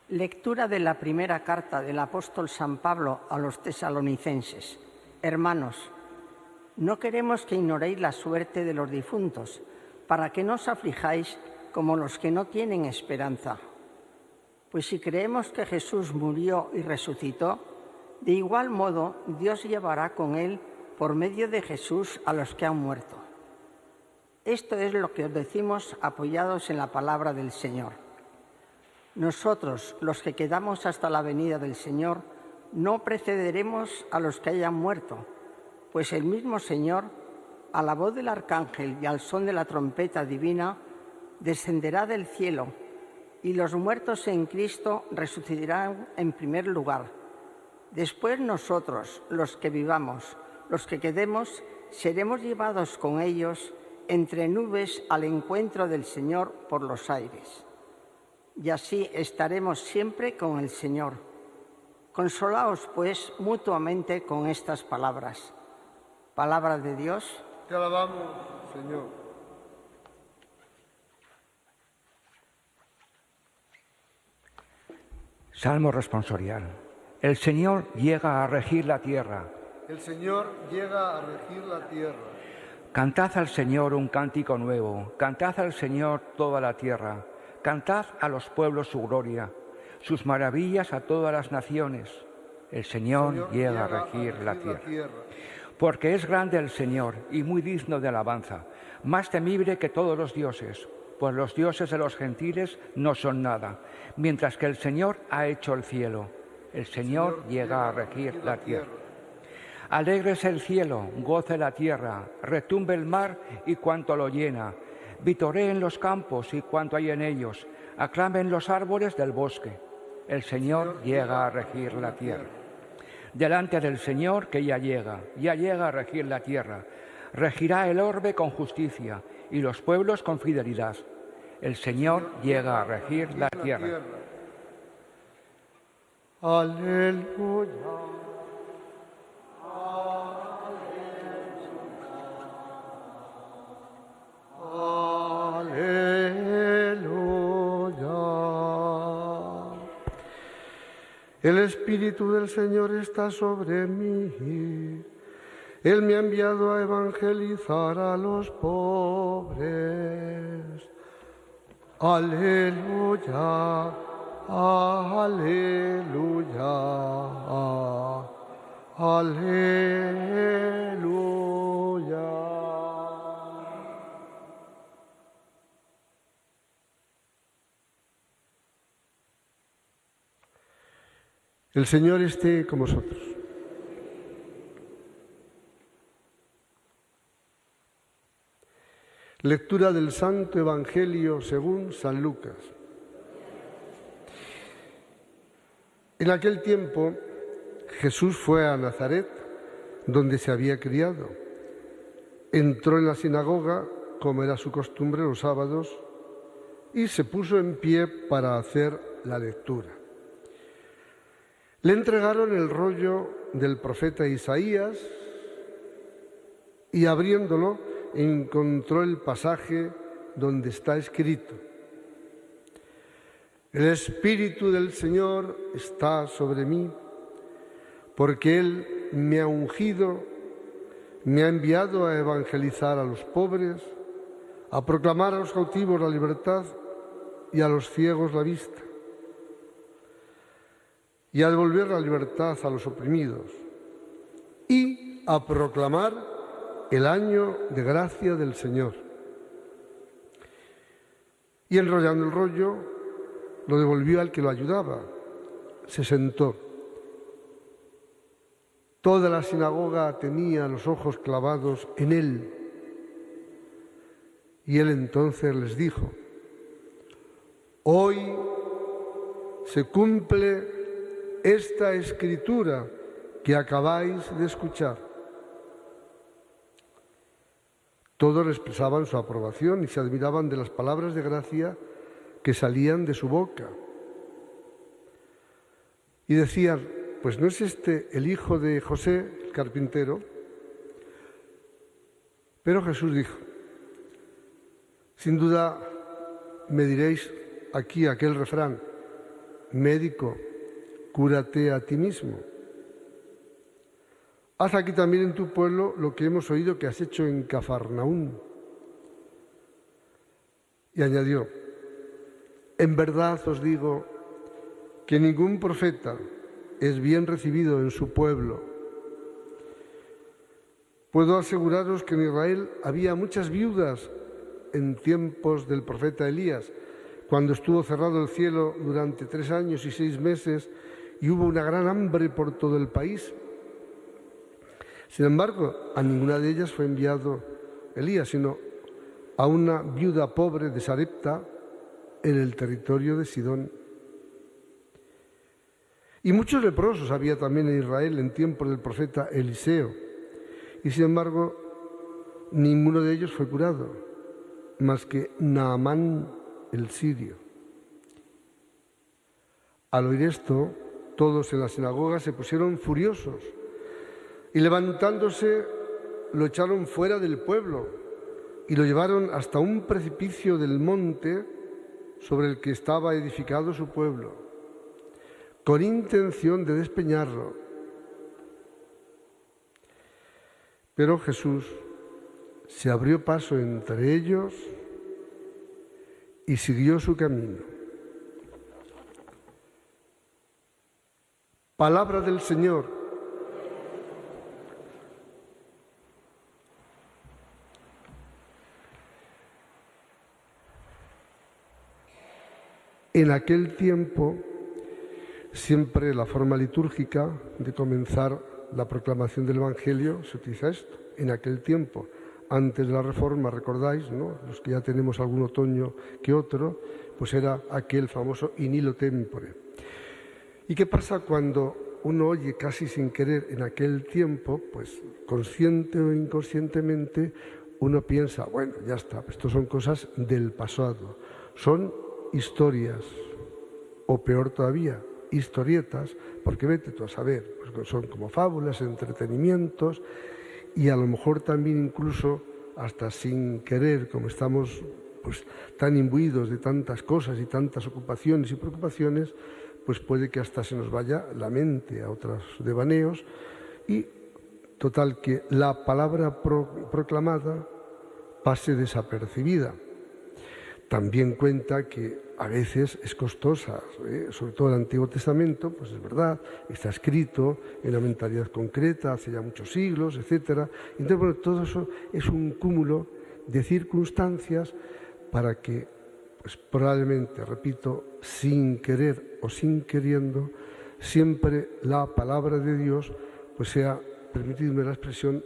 Lectura de la primera carta del apóstol San Pablo a los tesalonicenses. Hermanos, no queremos que ignoréis la suerte de los difuntos, para que no os aflijáis como los que no tienen esperanza. Pues si creemos que Jesús murió y resucitó, de igual modo Dios llevará con él por medio de Jesús a los que han muerto. Esto es lo que os decimos apoyados en la palabra del Señor. Nosotros, los que quedamos hasta la venida del Señor, no precederemos a los que hayan muerto, pues el mismo Señor, a la voz del arcángel y al son de la trompeta divina, descenderá del cielo, y los muertos en Cristo resucitarán en primer lugar. Después nosotros, los que vivamos, los que quedemos, seremos llevados con ellos entre nubes al encuentro del Señor por los aires. Y así estaremos siempre con el Señor. Consolaos, pues, mutuamente con estas palabras. Palabra de Dios. Te alabamos, Señor. Salmo responsorial. El Señor llega a regir la tierra. El Señor llega a regir la tierra. Cantad al Señor un cántico nuevo. Cantad al Señor toda la tierra. Cantad a los pueblos su gloria, sus maravillas a todas las naciones. El Señor llega a regir la tierra. Porque es grande el Señor y muy digno de alabanza, más temible que todos los dioses, pues los dioses de los gentiles no son nada, mientras que el Señor ha hecho el cielo. El Señor llega a regir la tierra. Alégrese el cielo, goce la tierra, retumbe el mar y cuanto lo llena. Vitoreen los campos y cuanto hay en ellos, aclamen los árboles del bosque. El Señor llega a regir la tierra. Delante del Señor que ya llega a regir la tierra. Regirá el orbe con justicia y los pueblos con fidelidad. El Señor llega a regir la tierra. Aleluya. El Espíritu del Señor está sobre mí. Él me ha enviado a evangelizar a los pobres. Aleluya, aleluya, aleluya. El Señor esté con vosotros. Lectura del Santo Evangelio según San Lucas. En aquel tiempo, Jesús fue a Nazaret, donde se había criado. Entró en la sinagoga, como era su costumbre los sábados, y se puso en pie para hacer la lectura. Le entregaron el rollo del profeta Isaías y abriéndolo encontró el pasaje donde está escrito: El Espíritu del Señor está sobre mí, porque Él me ha ungido, me ha enviado a evangelizar a los pobres, a proclamar a los cautivos la libertad y a los ciegos la vista, y a devolver la libertad a los oprimidos, y a proclamar el año de gracia del Señor. Y enrollando el rollo, lo devolvió al que lo ayudaba. Se sentó. Toda la sinagoga tenía los ojos clavados en él. Y él entonces les dijo: Hoy se cumple esta escritura que acabáis de escuchar. Todos expresaban su aprobación y se admiraban de las palabras de gracia que salían de su boca. Y decían: pues ¿no es este el hijo de José, el carpintero? Pero Jesús dijo: sin duda me diréis aquí aquel refrán: médico, cúrate a ti mismo. Haz aquí también en tu pueblo lo que hemos oído que has hecho en Cafarnaún. Y añadió, en verdad os digo que ningún profeta es bien recibido en su pueblo. Puedo aseguraros que en Israel había muchas viudas en tiempos del profeta Elías, cuando estuvo cerrado el cielo durante 3 años y 6 meses y hubo una gran hambre por todo el país. Sin embargo, a ninguna de ellas fue enviado Elías, sino a una viuda pobre de Sarepta en el territorio de Sidón. Y muchos leprosos había también en Israel en tiempos del profeta Eliseo, y sin embargo ninguno de ellos fue curado, más que Naamán el sirio. Al oír esto, todos en la sinagoga se pusieron furiosos y levantándose lo echaron fuera del pueblo y lo llevaron hasta un precipicio del monte sobre el que estaba edificado su pueblo, con intención de despeñarlo. Pero Jesús se abrió paso entre ellos y siguió su camino. Palabra del Señor. En aquel tiempo, siempre la forma litúrgica de comenzar la proclamación del Evangelio se utiliza esto. En aquel tiempo, antes de la Reforma, recordáis, ¿no? Los que ya tenemos algún otoño que otro, pues era aquel famoso in illo tempore. ¿Y qué pasa cuando uno oye casi sin querer en aquel tiempo? Pues consciente o inconscientemente uno piensa, bueno, ya está, esto son cosas del pasado, son historias, o peor todavía, historietas, porque vete tú a saber, pues son como fábulas, entretenimientos, y a lo mejor también incluso hasta sin querer, como estamos pues tan imbuidos de tantas cosas y tantas ocupaciones y preocupaciones, pues puede que hasta se nos vaya la mente a otros devaneos, y total que la palabra proclamada pase desapercibida. También cuenta que a veces es costosa, sobre todo el Antiguo Testamento, pues es verdad, está escrito en una mentalidad concreta hace ya muchos siglos, etc. Entonces, bueno, todo eso es un cúmulo de circunstancias para que, pues probablemente, repito, sin querer o sin queriendo, siempre la palabra de Dios pues sea, permitidme la expresión,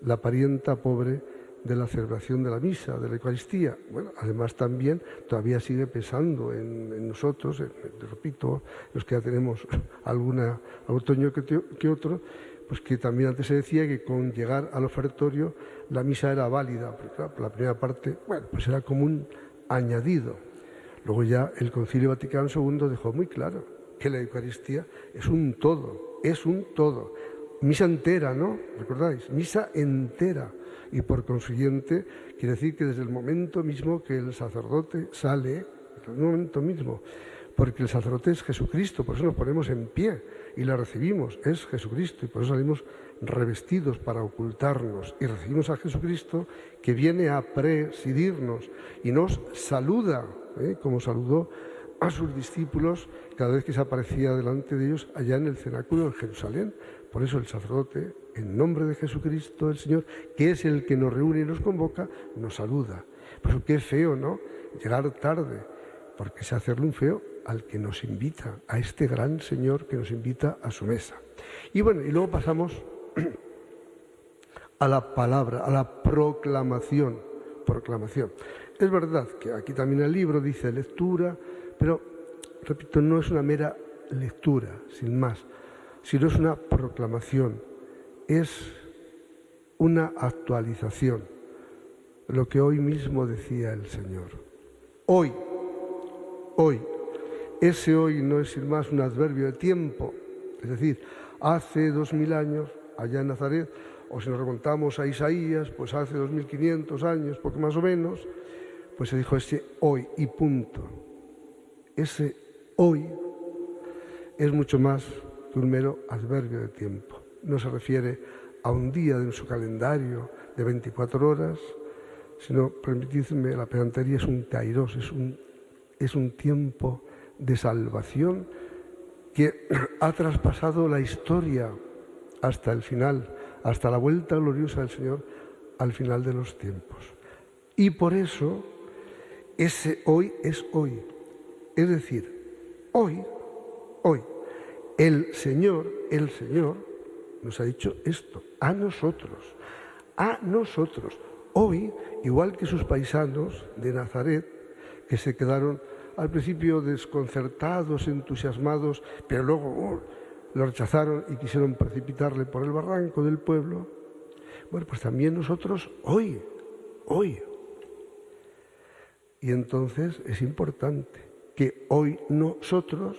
la parienta pobre de la celebración de la misa, de la Eucaristía. Bueno, además también todavía sigue pesando en nosotros, repito, los que ya tenemos algún otoño que otro, pues que también antes se decía que con llegar al ofertorio la misa era válida, porque claro, por la primera parte, bueno, pues era como un añadido. Luego ya el Concilio Vaticano II dejó muy claro que la Eucaristía es un todo, Misa entera, ¿no? ¿Recordáis? Misa entera. Y por consiguiente, quiere decir que desde el momento mismo que el sacerdote sale, desde el momento mismo, porque el sacerdote es Jesucristo, por eso nos ponemos en pie y la recibimos, es Jesucristo, y por eso salimos revestidos para ocultarnos y recibimos a Jesucristo que viene a presidirnos y nos saluda, como saludó a sus discípulos cada vez que se aparecía delante de ellos allá en el cenáculo de Jerusalén. Por eso el sacerdote, en nombre de Jesucristo, el Señor, que es el que nos reúne y nos convoca, nos saluda. Por eso qué feo, ¿no? Llegar tarde, porque es hacerle un feo al que nos invita, a este gran Señor que nos invita a su mesa. Y bueno, y luego pasamos a la palabra, a la proclamación. Es verdad que aquí también el libro dice lectura, pero, repito, no es una mera lectura, sin más, sino es una proclamación, es una actualización, lo que hoy mismo decía el Señor. Hoy, ese hoy no es sin más un adverbio de tiempo, es decir, hace 2000 años, allá en Nazaret, o si nos remontamos a Isaías, pues hace 2500 años, poco más o menos, pues se dijo ese hoy y punto. Ese hoy es mucho más que un mero adverbio de tiempo. No se refiere a un día de su calendario de 24 horas, sino, permitidme, la pedantería es un kairos, es un tiempo de salvación que ha traspasado la historia hasta el final, hasta la vuelta gloriosa del Señor al final de los tiempos. Y por eso ese hoy es hoy. Es decir, hoy, el Señor nos ha dicho esto, a nosotros. Hoy, igual que sus paisanos de Nazaret, que se quedaron al principio desconcertados, entusiasmados, pero luego lo rechazaron y quisieron precipitarle por el barranco del pueblo. Bueno, pues también nosotros hoy. Y entonces es importante que hoy nosotros,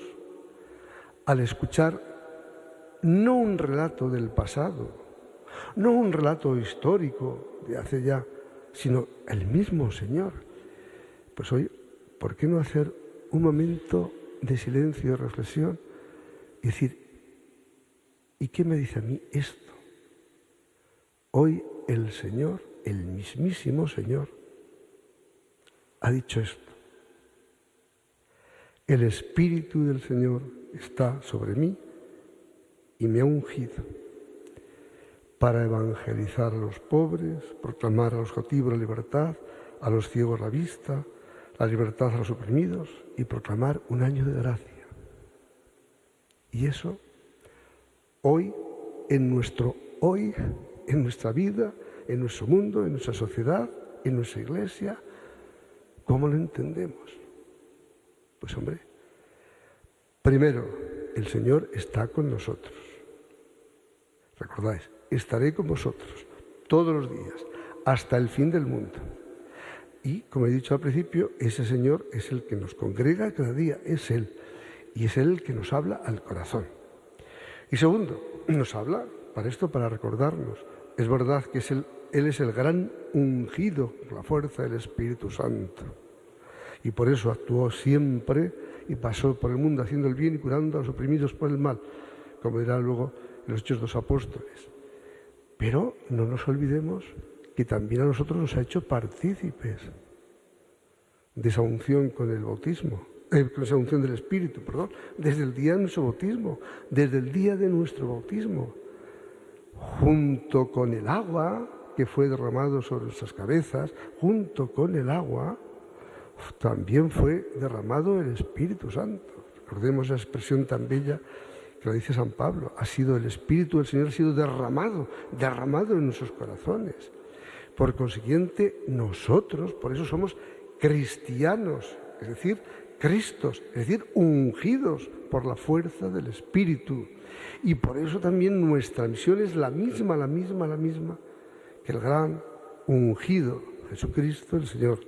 al escuchar no un relato del pasado, no un relato histórico de hace ya, sino el mismo Señor, pues hoy, ¿por qué no hacer un momento de silencio y de reflexión y decir, ¿y qué me dice a mí esto? Hoy el Señor, el mismísimo Señor, ha dicho esto. El Espíritu del Señor está sobre mí y me ha ungido para evangelizar a los pobres, proclamar a los cautivos la libertad, a los ciegos la vista, la libertad a los oprimidos y proclamar un año de gracia. Y eso, hoy, en nuestra vida, en nuestro mundo, en nuestra sociedad, en nuestra iglesia, ¿cómo lo entendemos? Pues hombre, primero, el Señor está con nosotros. ¿Recordáis? Estaré con vosotros todos los días, hasta el fin del mundo. Y, como he dicho al principio, ese Señor es el que nos congrega cada día, es Él. Y es Él el que nos habla al corazón. Y segundo, nos habla para recordarnos. Es verdad que Él es el gran ungido por la fuerza del Espíritu Santo. Y por eso actuó siempre y pasó por el mundo haciendo el bien y curando a los oprimidos por el mal, como dirá luego en los Hechos de los Apóstoles. Pero no nos olvidemos que también a nosotros nos ha hecho partícipes de esa unción con el bautismo, con esa unción del Espíritu, desde el día de nuestro bautismo, desde el día de nuestro bautismo, junto con el agua que fue derramado sobre nuestras cabezas, junto con el agua también fue derramado el Espíritu Santo. Recordemos esa expresión tan bella que lo dice San Pablo, el Espíritu del Señor ha sido derramado en nuestros corazones. Por consiguiente, nosotros, por eso somos cristianos, es decir, Cristos, es decir, ungidos por la fuerza del Espíritu. Y por eso también nuestra misión es la misma que el gran ungido, Jesucristo el Señor,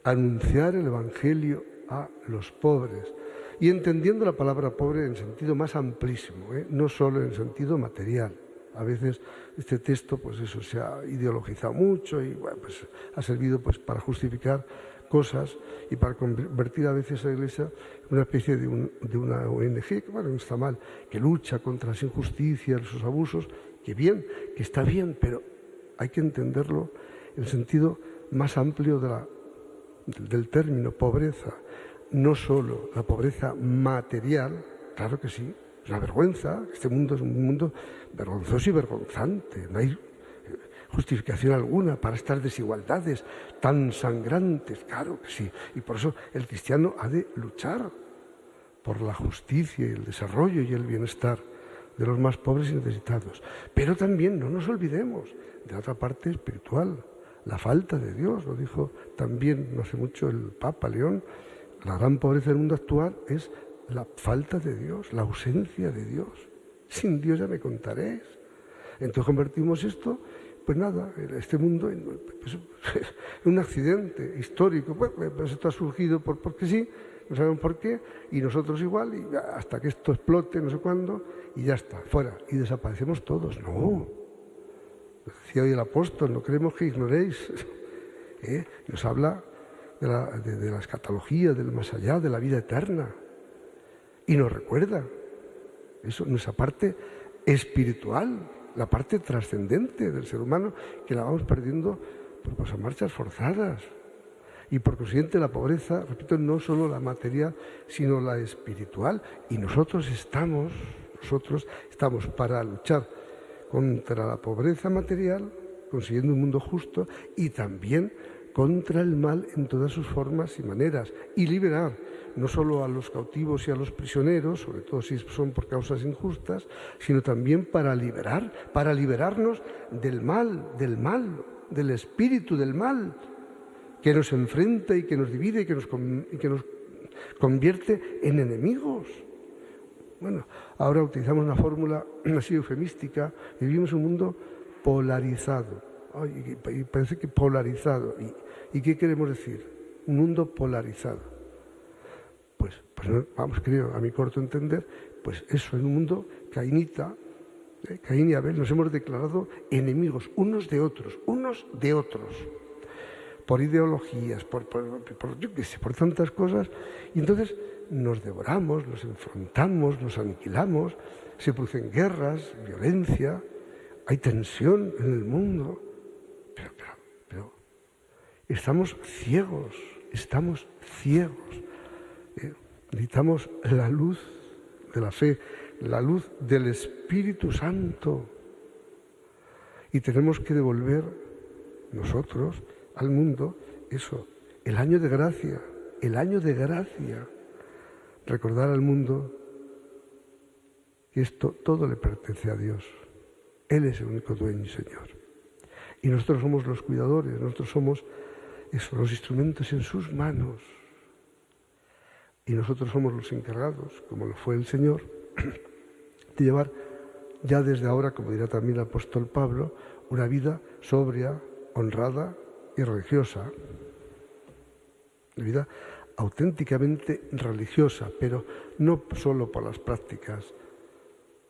anunciar el Evangelio a los pobres. Y entendiendo la palabra pobre en sentido más amplísimo, no solo en sentido material. A veces este texto, pues eso, se ha ideologizado mucho y bueno, pues ha servido pues para justificar cosas y para convertir a veces a la Iglesia en una especie de una ONG, que bueno, no está mal, que lucha contra las injusticias, sus abusos, que está bien, pero hay que entenderlo en el sentido más amplio del término pobreza. No solo la pobreza material, claro que sí, es una vergüenza, este mundo es un mundo vergonzoso y vergonzante, no hay justificación alguna para estas desigualdades tan sangrantes, claro que sí, y por eso el cristiano ha de luchar por la justicia y el desarrollo y el bienestar de los más pobres y necesitados. Pero también no nos olvidemos de la otra parte espiritual, la falta de Dios, lo dijo también no hace mucho el Papa León. La gran pobreza del mundo actual es la falta de Dios, la ausencia de Dios. Sin Dios ya me contaréis. Entonces convertimos esto, pues nada, este mundo en un accidente histórico. Pues esto ha surgido porque sí, no sabemos por qué, y nosotros igual, y hasta que esto explote, no sé cuándo, y ya está, fuera, y desaparecemos todos. No, decía hoy el apóstol, no queremos que ignoréis. Nos habla de la escatología, del más allá, de la vida eterna. y nos recuerda eso, nuestra parte espiritual, la parte trascendente del ser humano, que la vamos perdiendo pues, a marchas forzadas. Y por consiguiente la pobreza, repito, no solo la material, sino la espiritual. Y nosotros estamos para luchar contra la pobreza material, consiguiendo un mundo justo, y también contra el mal en todas sus formas y maneras, y liberar no solo a los cautivos y a los prisioneros, sobre todo si son por causas injustas, sino también para liberarnos del mal, del espíritu del mal, que nos enfrenta y que nos divide y que nos convierte en enemigos. Bueno, ahora utilizamos una fórmula así eufemística, y vivimos un mundo polarizado. Y parece que polarizado. ¿Y qué queremos decir? Un mundo polarizado. Pues no, vamos, creo, a mi corto entender, pues eso, en un mundo cainita, Caín y Abel nos hemos declarado enemigos unos de otros, por ideologías, yo qué sé, por tantas cosas, y entonces nos devoramos, nos enfrentamos, nos aniquilamos, se producen guerras, violencia, hay tensión en el mundo, pero estamos ciegos. Necesitamos la luz de la fe, la luz del Espíritu Santo, y tenemos que devolver nosotros al mundo eso, el año de gracia, recordar al mundo que esto todo le pertenece a Dios. Él es el único dueño y Señor. Y nosotros somos los cuidadores, nosotros somos los instrumentos en sus manos. Y nosotros somos los encargados, como lo fue el Señor, de llevar ya desde ahora, como dirá también el apóstol Pablo, una vida sobria, honrada y religiosa. Una vida auténticamente religiosa, pero no solo por las prácticas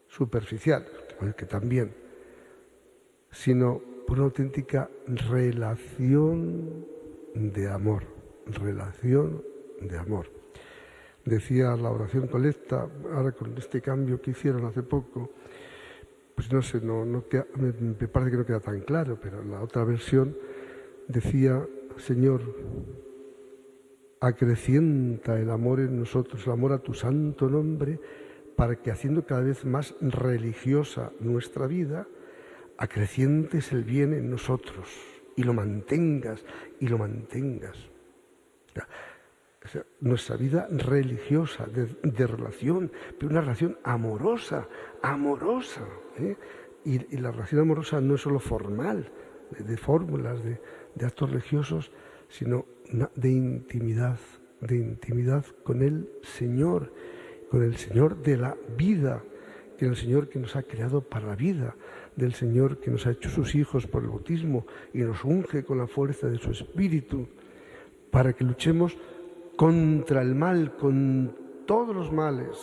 superficiales, que también, sino por una auténtica relación de amor. Decía la oración colecta, ahora con este cambio que hicieron hace poco, pues no sé, me parece que no queda tan claro, pero la otra versión decía: Señor, acrecienta el amor en nosotros, el amor a tu santo nombre, para que, haciendo cada vez más religiosa nuestra vida, acrecientes el bien en nosotros y lo mantengas. O sea, nuestra vida religiosa, de relación, pero una relación amorosa. Y la relación amorosa no es solo formal, de fórmulas, de actos religiosos, sino de intimidad con el Señor de la vida, del Señor que nos ha creado para la vida, del Señor que nos ha hecho sus hijos por el bautismo y nos unge con la fuerza de su Espíritu, para que luchemos contra el mal, con todos los males,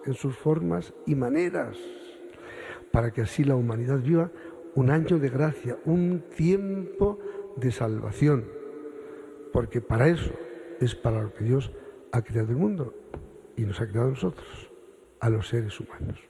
en sus formas y maneras, para que así la humanidad viva un año de gracia, un tiempo de salvación, porque para eso es para lo que Dios ha creado el mundo y nos ha creado a nosotros, a los seres humanos.